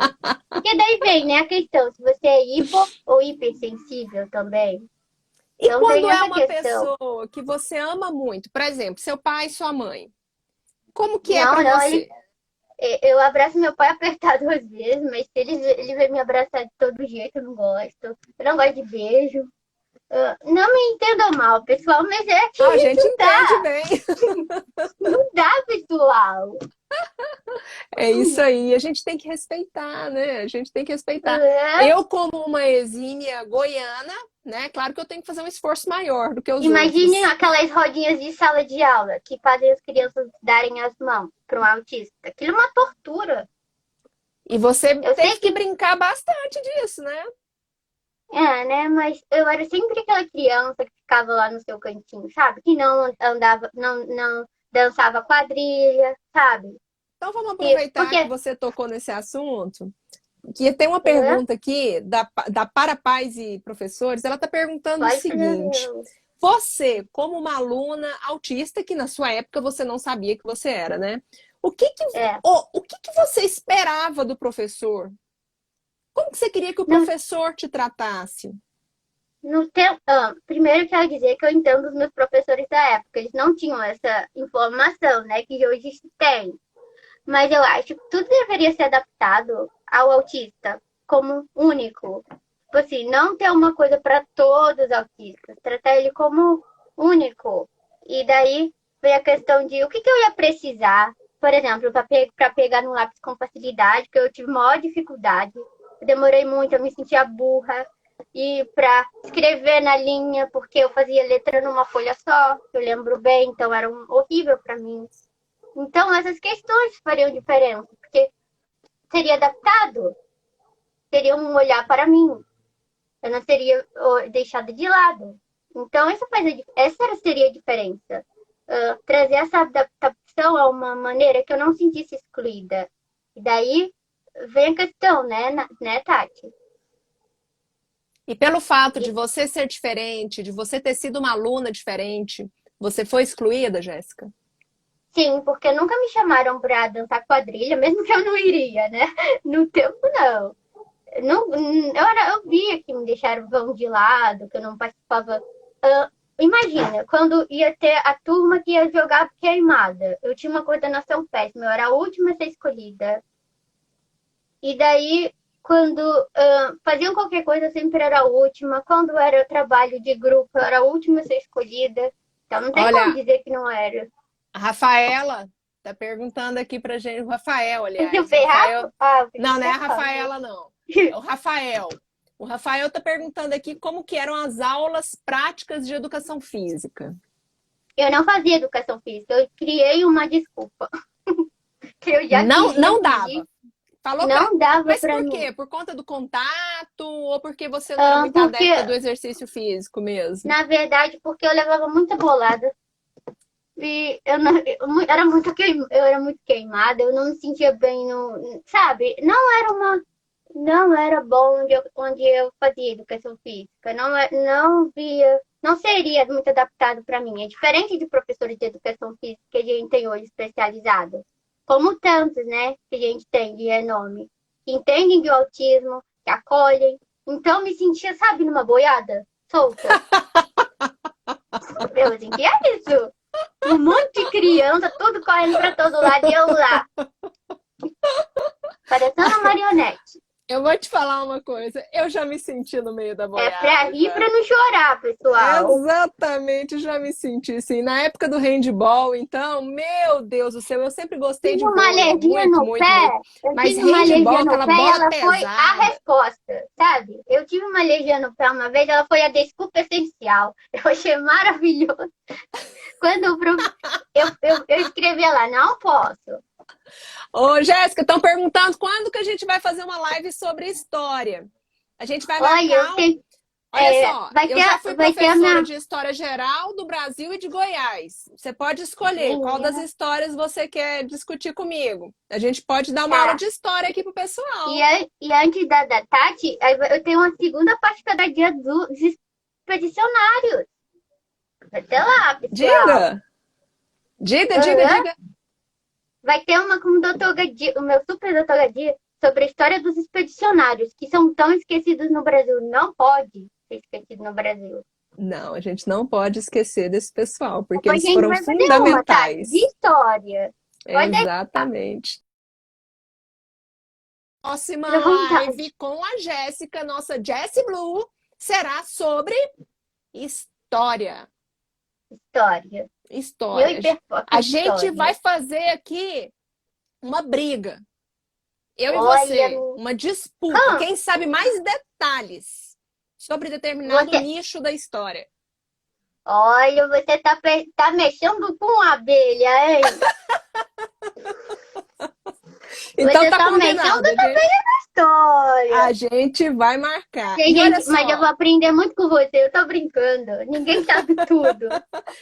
Porque daí vem, né, a questão, se você é hipo ou hipersensível também. E Então quando tem é essa uma questão. pessoa que você ama muito, por exemplo, seu pai e sua mãe, como que é Não, pra não, você? eu abraço meu pai apertado às vezes, mas se ele vai me abraçar de todo jeito, eu não gosto. Eu não gosto de beijo. Não me entendam mal, pessoal, mas é que Ah, a gente não entende dá. bem. Não dá, pessoal. É isso aí, a gente tem que respeitar, né? A gente tem que respeitar. É, Eu, como uma exímia goiana, né? Claro que eu tenho que fazer um esforço maior do que os imagine outros. aquelas rodinhas de sala de aula que fazem as crianças darem as mãos para um autista. Aquilo é uma tortura. E você Eu sei teve que que brincar bastante disso, né? é, né? Mas eu era sempre aquela criança que ficava lá no seu cantinho, sabe? Que não andava, não dançava quadrilha, sabe? Então vamos Que, aproveitar que porque você tocou nesse assunto. Que tem uma é, pergunta aqui da Para Pais e Professores. Ela está perguntando o pode fazer. seguinte: você, como uma aluna autista, que na sua época você não sabia que você era, né? O que que, É, o que que você esperava do professor? Como que você queria que o no, professor te tratasse? primeiro quero dizer que eu entendo os meus professores da época. Eles não tinham essa informação, né? Que hoje tem. Mas eu acho que tudo deveria ser adaptado ao autista como único. Tipo assim, não ter uma coisa para todos os autistas. Tratar ele como único. E daí veio a questão de o que eu ia precisar, por exemplo, para pegar no lápis com facilidade, porque eu tive maior dificuldade. Eu demorei muito, eu me sentia burra. E para escrever na linha, porque eu fazia letra numa folha só, eu lembro bem, então era horrível para mim. Então, essas questões fariam diferença, porque seria adaptado, teria um olhar para mim, eu não seria deixada de lado. Então, essa seria a diferença. Trazer essa adaptação a uma maneira que eu não sentisse excluída. E daí vem a questão, né, Tati? E pelo fato de você ser diferente, de você ter sido uma aluna diferente, você foi excluída, Jéssica? Sim, porque nunca me chamaram para dançar quadrilha, mesmo que eu não iria, né? No tempo, não. Eu via que me deixaram vão de lado, que eu não participava. Imagina, quando ia ter a turma que ia jogar queimada. Eu tinha uma coordenação péssima, eu era a última a ser escolhida. E daí, quando faziam qualquer coisa, eu sempre era a última. Quando era trabalho de grupo, eu era a última a ser escolhida. Então não tem como dizer que não era. A Rafaela tá perguntando aqui pra gente, o Rafael, aliás. O Rafael? Não, não é a Rafaela, não. É o Rafael. O Rafael tá perguntando aqui como que eram as aulas práticas de educação física. Eu não fazia educação física, eu criei uma desculpa. Que eu já não dava. Falou não dava Mas pra por mim. quê? Por conta do contato ou porque você não era muito adepta do exercício físico mesmo? Na verdade, porque eu levava muita bolada. E eu era muito queimada, eu não me sentia bem sabe? Não era bom onde eu fazia educação física. Não seria muito adaptado para mim. É diferente de professores de educação física que a gente tem hoje especializado. Como tantos, né, que a gente tem de renome, que entendem de autismo, que acolhem. Então, me sentia, sabe, numa boiada solta. Eu sentia isso. Um monte de criança, tudo correndo para todo lado e eu lá. Parecendo uma marionete. Eu vou te falar uma coisa, eu já me senti no meio da boiada. É pra rir, pra não chorar, pessoal. Exatamente, já me senti assim. Na época do handball, então, meu Deus do céu, eu sempre gostei de vôlei, muito. Mas handball, aquela bola ela pesada. foi a resposta, sabe? Eu tive uma alergia no pé uma vez, ela foi a desculpa essencial. Eu achei maravilhoso. Quando eu escrevi lá, não posso. Ô, Jéssica, estão perguntando quando que a gente vai fazer uma live sobre história. A gente vai marcar... Olha só, eu já fui professora de História Geral do Brasil e de Goiás. Você pode escolher qual das histórias você quer discutir comigo. A gente pode dar uma aula de história aqui pro pessoal. E antes da Tati, eu tenho uma segunda parte para dar dia dos expedicionários. Vai ter lá, pessoal. Diga. Vai ter uma com o meu super doutor Gadir, sobre a história dos expedicionários, que são tão esquecidos no Brasil. Não pode ser esquecido no Brasil. Não, a gente não pode esquecer desse pessoal, porque eles foram fundamentais. De história. Exatamente. Próxima live com a Jéssica, nossa Jessie Blue, será sobre história. História. A gente vai fazer aqui uma briga. Eu e você. Uma disputa. Quem sabe mais detalhes sobre determinado nicho da história. Olha, você tá mexendo com abelha, hein? Então você tá combinado. História. A gente vai marcar. Gente, mas eu vou aprender muito com você. Eu tô brincando. Ninguém sabe tudo.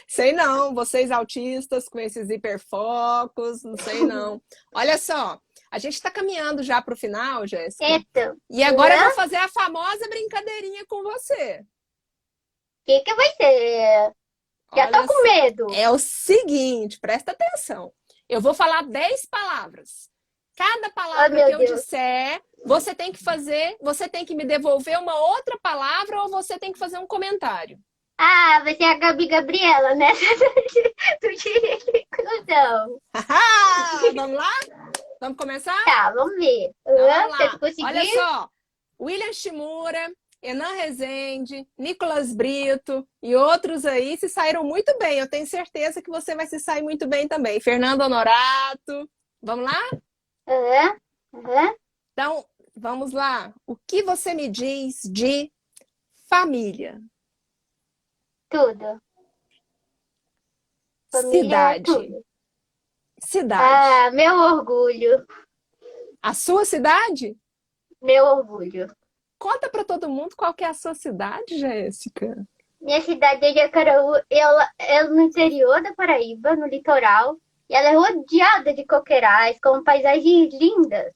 Sei não. Vocês autistas com esses hiperfocos, não sei não. Olha só. A gente tá caminhando já pro final, Jéssica. E agora eu vou fazer a famosa brincadeirinha com você. O que vai ser? Já tô com medo. É o seguinte, presta atenção. Eu vou falar 10 palavras. Cada palavra que eu disser, você tem que me devolver uma outra palavra ou você tem que fazer um comentário. Você é a Gabi Gabriela, né? Do direito de inclusão. Vamos lá? Vamos começar? Tá, vamos ver. Vamos lá. Olha só, William Shimura, Enan Rezende, Nicolas Brito e outros aí se saíram muito bem. Eu tenho certeza que você vai se sair muito bem também. Fernando Honorato. Vamos lá? Aham, aham, Então, vamos lá. O que você me diz de família? tudo. Família é Cidade. tudo. Cidade. Ah, meu orgulho. A sua cidade? Meu orgulho. Conta para todo mundo qual que é a sua cidade, Jéssica. Minha cidade é Jacaraú, ela é no interior da Paraíba, no litoral, e ela é rodeada de coqueirais, com paisagens lindas.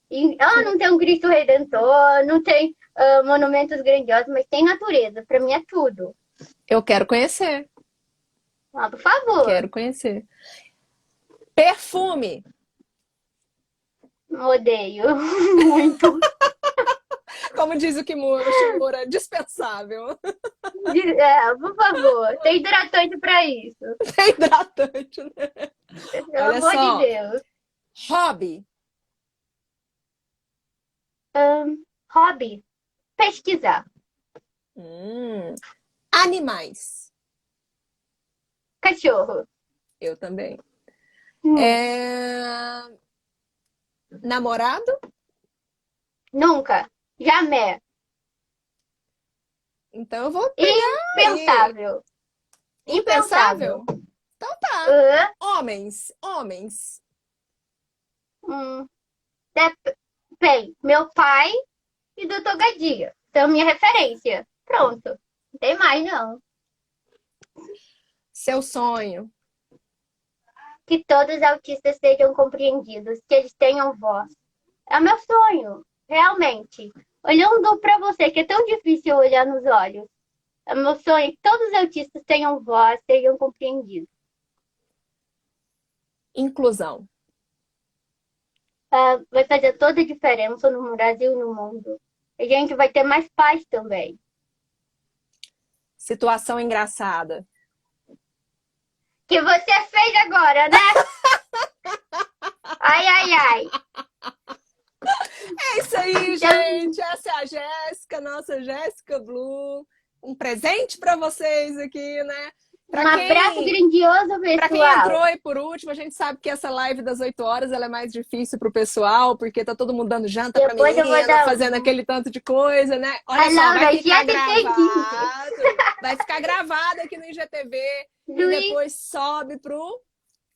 E ela não tem um Cristo Redentor, não tem monumentos grandiosos, mas tem natureza. Para mim é tudo. Eu quero conhecer. Ah, por favor, Quero conhecer. Perfume. odeio muito. Como diz o Shimura, dispensável. Por favor, tem hidratante para isso. É hidratante, né? Pelo Olha amor só. de Deus. Hobby. Hobby, pesquisar. Animais. Cachorro. Eu também. Hum, Namorado? Nunca. Jamais. Então eu vou pegar aí. Impensável. Impensável? Então tá. Hã? Homens. Hum, Bem, meu pai e Doutor Gadia. São minha referência. Pronto. Não tem mais, não. Seu sonho. Que todos os autistas sejam compreendidos, que eles tenham voz. É o meu sonho, realmente. Olhando para você, que é tão difícil olhar nos olhos. É o meu sonho que todos os autistas tenham voz, sejam compreendidos. Inclusão. Vai fazer toda a diferença no Brasil e no mundo. A gente vai ter mais paz também. Situação engraçada. Que você fez agora, né? Ai, ai, ai. É isso aí, gente. Essa é a Jéssica, nossa Jéssica Blue. Um presente para vocês aqui, né? Abraço grandioso, pessoal. Para quem entrou aí por último, a gente sabe que essa live das 8 horas ela é mais difícil pro pessoal, porque tá todo mundo dando janta pra menina, fazendo aquele tanto de coisa, né? Olha só, vai ficar gravado. Vai ficar gravado aqui no IGTV e depois sobe pro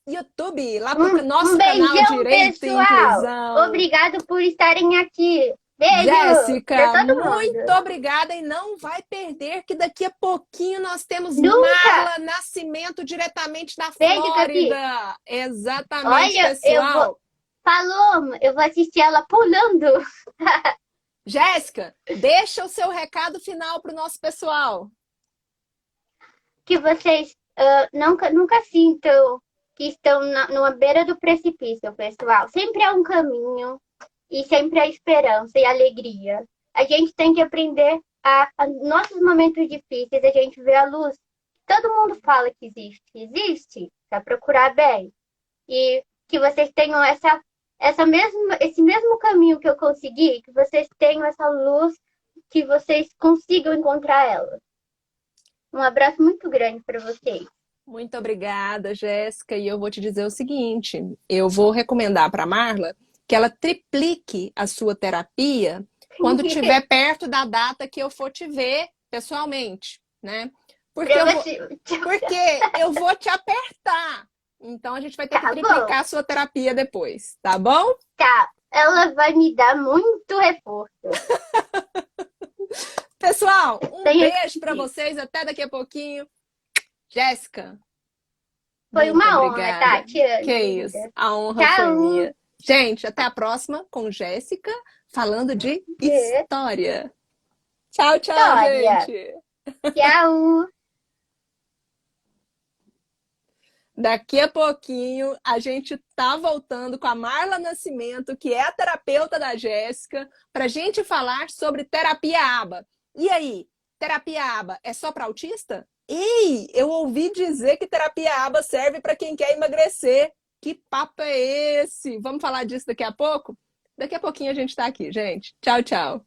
YouTube, lá pro nosso canal Direito pessoal. e Inclusão. Obrigado por estarem aqui. Beijo! Jéssica, muito obrigada e não vai perder que daqui a pouquinho nós temos Marla Nascimento diretamente da Flórida. Exatamente, olha, pessoal. Falou, eu vou assistir ela pulando. Jéssica, deixa o seu recado final para o nosso pessoal. Que vocês nunca sintam que estão numa beira do precipício, pessoal. Sempre há um caminho. E sempre a esperança e a alegria. A gente tem que aprender nossos momentos difíceis, a gente vê a luz. Todo mundo fala que existe. Existe, para procurar bem. E que vocês tenham esse mesmo caminho que eu consegui, que vocês tenham essa luz, que vocês consigam encontrar ela. Um abraço muito grande para vocês. Muito obrigada, Jéssica. E eu vou te dizer o seguinte, eu vou recomendar para a Marla que ela triplique a sua terapia quando estiver perto da data que eu for te ver pessoalmente, né? Porque eu vou te apertar. Então a gente vai ter que triplicar a sua terapia depois, tá bom? Tá. Ela vai me dar muito reforço. Pessoal, um beijo para vocês. Até daqui a pouquinho. Jéssica. Foi uma honra, Tati. Que isso. A honra foi minha. Gente, até a próxima com Jéssica, falando de história. Tchau, tchau, gente. Tchau. Daqui a pouquinho, a gente tá voltando com a Marla Nascimento, que é a terapeuta da Jéssica, para a gente falar sobre terapia ABA. E aí, terapia ABA é só para autista? Ei, eu ouvi dizer que terapia ABA serve para quem quer emagrecer. Que papo é esse? Vamos falar disso daqui a pouco? Daqui a pouquinho a gente tá aqui, gente. Tchau, tchau.